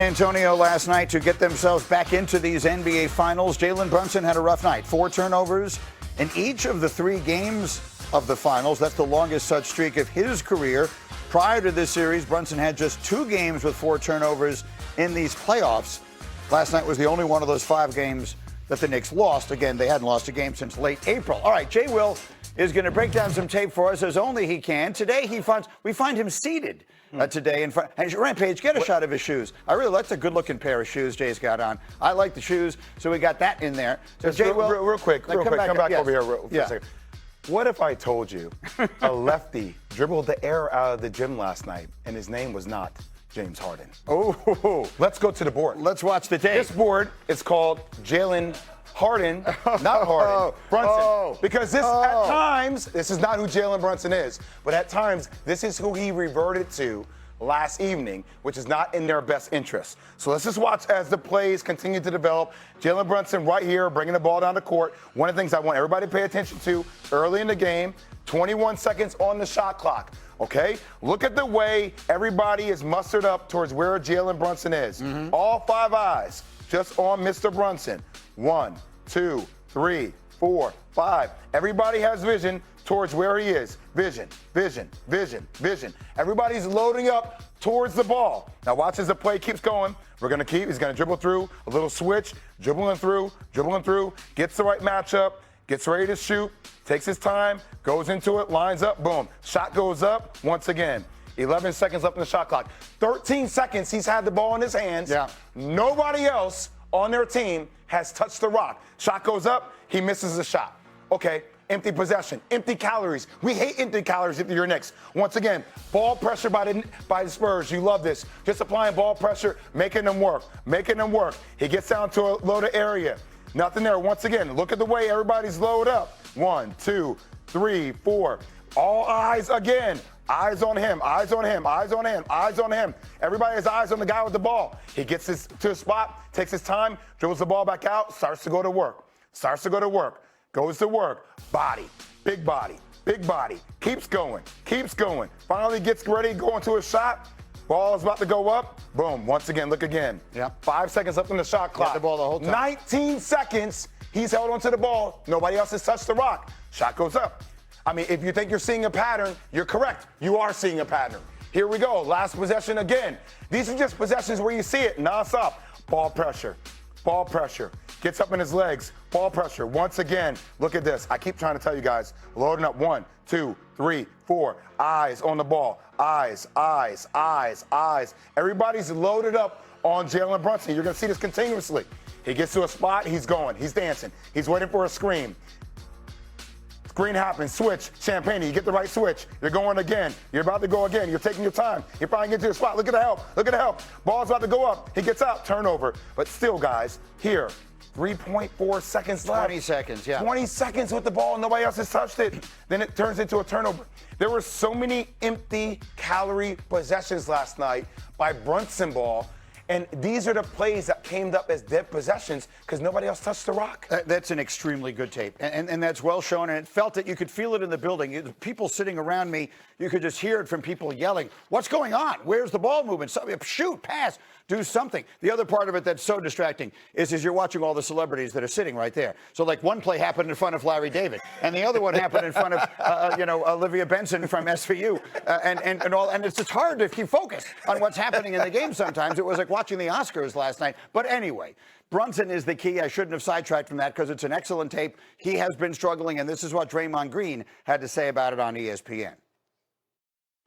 Antonio last night to get themselves back into these NBA Finals. Jalen Brunson had a rough night. 4 turnovers in each of the 3 games of the Finals. That's the longest such streak of his career. Prior to this series, Brunson had just 2 games with 4 turnovers in these playoffs. Last night was the only one of those 5 games that the Knicks lost. Again, they hadn't lost a game since late April. All right, JWill is going to break down some tape for us as only he can. Today, we find him seated today in front. And Rampage, get a shot of his shoes. I really like the good-looking pair of shoes Jay's got on. I like the shoes, so we got that in there. So JWill, real quick, come back over here for a second. What if I told you a lefty dribbled the air out of the gym last night and his name was not James Harden? Oh, let's go to the board. Let's watch the tape. This board is called Jalen Harden, not Harden, Brunson. Because at times, this is not who Jalen Brunson is, but at times, this is who he reverted to last evening, which is not in their best interest. So let's just watch as the plays continue to develop. Jalen Brunson right here, bringing the ball down the court. One of the things I want everybody to pay attention to early in the game, 21 seconds on the shot clock. Okay, look at the way everybody is mustered up towards where Jalen Brunson is. All 5 eyes just on Mr. Brunson. 1, 2, 3, 4, 5. Everybody has vision towards where he is. Vision, vision, vision, vision. Everybody's loading up towards the ball. Now watch as the play keeps going. He's gonna dribble through, a little switch, dribbling through, gets the right matchup, gets ready to shoot, takes his time, goes into it, lines up, boom. Shot goes up once again. 11 seconds left in the shot clock. 13 seconds he's had the ball in his hands. Yeah. Nobody else on their team has touched the rock. Shot goes up, he misses the shot. Okay, empty possession, empty calories. We hate empty calories if you're Knicks. Once again, ball pressure by the Spurs. You love this. Just applying ball pressure, making them work. He gets down to a loaded area. Nothing there. Once again, look at the way everybody's loaded up. 1, 2, 3, 4. All eyes again. Eyes on him, eyes on him, eyes on him, eyes on him. Everybody has eyes on the guy with the ball. He gets to a spot, takes his time, dribbles the ball back out, starts to go to work. Goes to work. Body, big body, keeps going. Finally gets ready, going to a shot. Ball is about to go up. Boom, once again, look again. Yep. 5 seconds up on the shot clock. Got the ball the whole time. 19 seconds, he's held onto the ball. Nobody else has touched the rock. Shot goes up. I mean, if you think you're seeing a pattern, you're correct. You are seeing a pattern. Here we go. Last possession again. These are just possessions where you see it nonstop. Ball pressure. Gets up in his legs. Ball pressure. Once again, look at this. I keep trying to tell you guys. Loading up. 1, 2, 3, 4. Eyes on the ball. Eyes. Everybody's loaded up on Jalen Brunson. You're going to see this continuously. He gets to a spot. He's going. He's dancing. He's waiting for a screen. Screen happens, switch, Champagne, you get the right switch. You're going again. You're about to go again. You're taking your time. You're finally getting to the spot. Look at the help. Ball's about to go up. He gets out, turnover. But still, guys, here, 3.4 seconds left. 20 seconds, yeah. 20 seconds with the ball, and nobody else has touched it. Then it turns into a turnover. There were so many empty calorie possessions last night by Brunson ball. And these are the plays that came up as dead possessions because nobody else touched the rock. That's an extremely good tape. And that's well shown. And it felt that you could feel it in the building. The people sitting around me, you could just hear it from people yelling, what's going on? Where's the ball movement? Shoot, pass, do something. The other part of it that's so distracting is you're watching all the celebrities that are sitting right there. So like one play happened in front of Larry David, and the other one happened in front of Olivia Benson from SVU, and it's just hard to keep focused on what's happening in the game sometimes. It was like watching the Oscars last night. But anyway, Brunson is the key. I shouldn't have sidetracked from that because it's an excellent tape. He has been struggling, and this is what Draymond Green had to say about it on ESPN.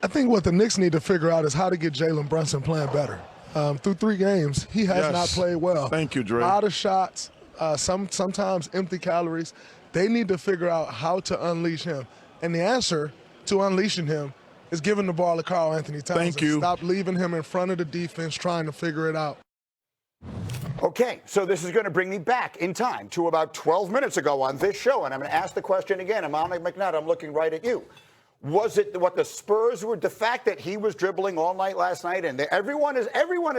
I think what the Knicks need to figure out is how to get Jalen Brunson playing better. Through 3 games, he has not played well. Thank you, Dre. A lot of shots, sometimes empty calories. They need to figure out how to unleash him. And the answer to unleashing him is giving the ball to Karl Anthony Towns. Thank you. Stop leaving him in front of the defense trying to figure it out. Okay, so this is going to bring me back in time to about 12 minutes ago on this show, and I'm going to ask the question again. Amanda McNutt, I'm looking right at you. Was it what the Spurs were, the fact that he was dribbling all night last night, and everyone is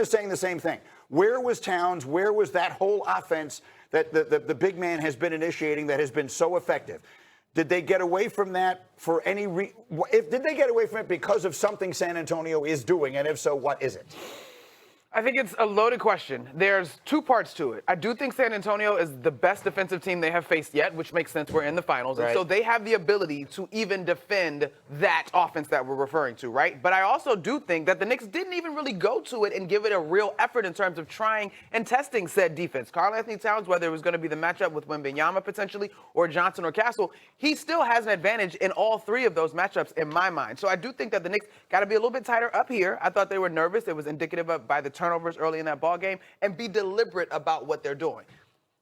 saying the same thing. Where was Towns? Where was that whole offense that the big man has been initiating that has been so effective? Did they get away from that for any did they get away from it because of something San Antonio is doing, and if so, what is it? I think it's a loaded question. There's two parts to it. I do think San Antonio is the best defensive team they have faced yet, which makes sense. We're in the finals. Right. And so they have the ability to even defend that offense that we're referring to, right? But I also do think that the Knicks didn't even really go to it and give it a real effort in terms of trying and testing said defense. Karl-Anthony Towns, whether it was going to be the matchup with Wembanyama potentially or Johnson or Castle, he still has an advantage in all three of those matchups in my mind. So I do think that the Knicks got to be a little bit tighter up here. I thought they were nervous. It was indicative of by the turnovers early in that ball game, and be deliberate about what they're doing.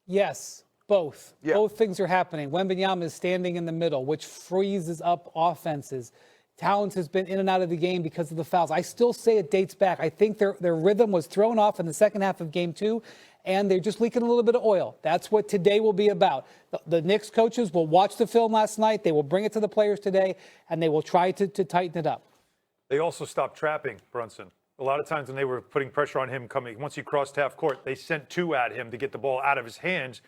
Yes, both. Yeah. Both things are happening. Wembanyama is standing in the middle, which freezes up offenses. Towns has been in and out of the game because of the fouls. I still say it dates back. I think their rhythm was thrown off in the second half of game 2, and they're just leaking a little bit of oil. That's what today will be about. The Knicks coaches will watch the film last night. They will bring it to the players today, and they will try to tighten it up. They also stopped trapping Brunson. A lot of times when they were putting pressure on him coming, once he crossed half court, they sent 2 at him to get the ball out of his hands.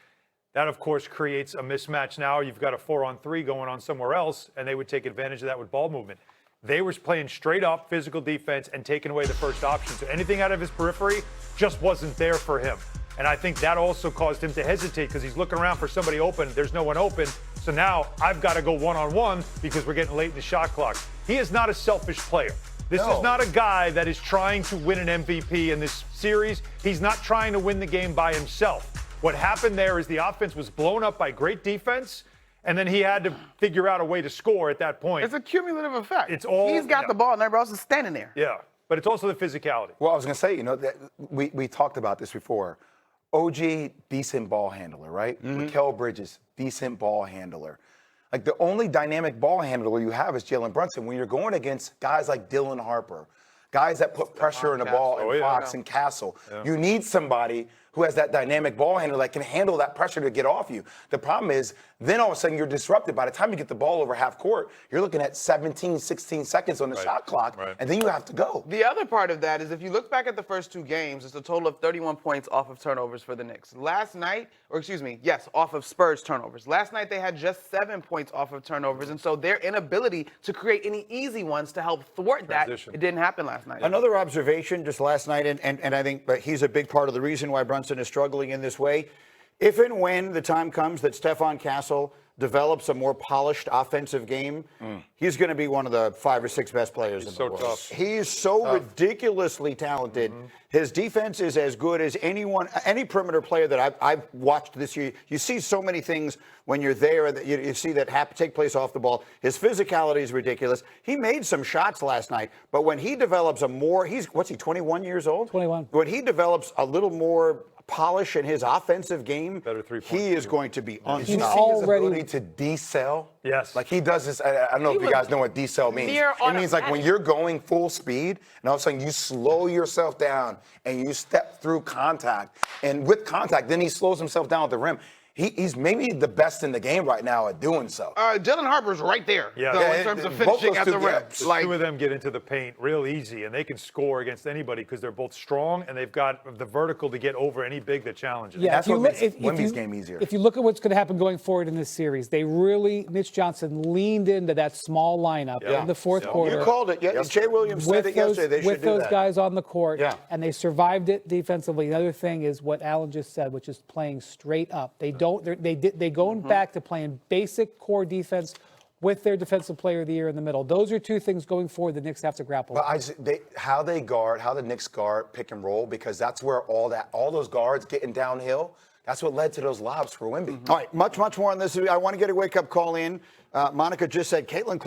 That, of course, creates a mismatch now. You've got a 4-on-3 going on somewhere else, and they would take advantage of that with ball movement. They were playing straight up physical defense and taking away the first option. So anything out of his periphery just wasn't there for him. And I think that also caused him to hesitate because he's looking around for somebody open. There's no one open. So now I've got to go one-on-one because we're getting late in the shot clock. He is not a selfish player. This is not a guy that is trying to win an MVP in this series. He's not trying to win the game by himself. What happened there is the offense was blown up by great defense, and then he had to figure out a way to score at that point. It's a cumulative effect. It's all He's got the ball, and everybody else is standing there. Yeah, but it's also the physicality. Well, I was going to say, that we talked about this before. OG, decent ball handler, right? Mikal Bridges, decent ball handler. Like, the only dynamic ball handler you have is Jalen Brunson. When you're going against guys like Dylan Harper, guys that put pressure on the ball, and Fox and Castle, you need somebody who has that dynamic ball handler that can handle that pressure to get off you. The problem is, then all of a sudden you're disrupted. By the time you get the ball over half court, you're looking at 17, 16 seconds on the shot clock, and then you have to go. The other part of that is if you look back at the first 2 games, it's a total of 31 points off of turnovers for the Knicks. Last night, off of Spurs turnovers. Last night they had just 7 points off of turnovers, and so their inability to create any easy ones to help thwart that, it didn't happen last night. Another observation just last night, and I think he's a big part of the reason why Brunson is struggling in this way. If and when the time comes that Stephon Castle develops a more polished offensive game, he's going to be one of the 5 or 6 best players in the world. Tough. He's so ridiculously talented. His defense is as good as any perimeter player that I've watched this year. You see so many things when you're there that you see that take place off the ball. His physicality is ridiculous. He made some shots last night, but when he develops what's he, 21 years old? 21. When he develops a little more polish in his offensive game, he is going to be unstoppable. Did you see his ability to decel? Yes. Like, he does this. I don't know if you guys know what decel means. It means like when you're going full speed and all of a sudden you slow yourself down and you step through contact. And with contact, then he slows himself down at the rim. He's maybe the best in the game right now at doing so. Dylan Harper's right there, in terms of both finishing those at two the rim. gaps. The 2 of them get into the paint real easy, and they can score against anybody because they're both strong and they've got the vertical to get over any big that challenges. Yeah, That's what makes Wemby's game easier. If you look at what's going to happen going forward in this series, Mitch Johnson leaned into that small lineup in the fourth quarter. You called it. Yeah, Jay Williams said it yesterday. They should do that. With those guys on the court, Yeah. and they survived it defensively. The other thing is what Alan just said, which is playing straight up. They're going back to playing basic core defense with their defensive player of the year in the middle. Those are 2 things going forward the Knicks have to grapple with. How the Knicks guard pick and roll, because that's where all those guards getting downhill, that's what led to those lobs for Wemby. All right, much more on this. I want to get a wake-up call in. Monica just said Caitlin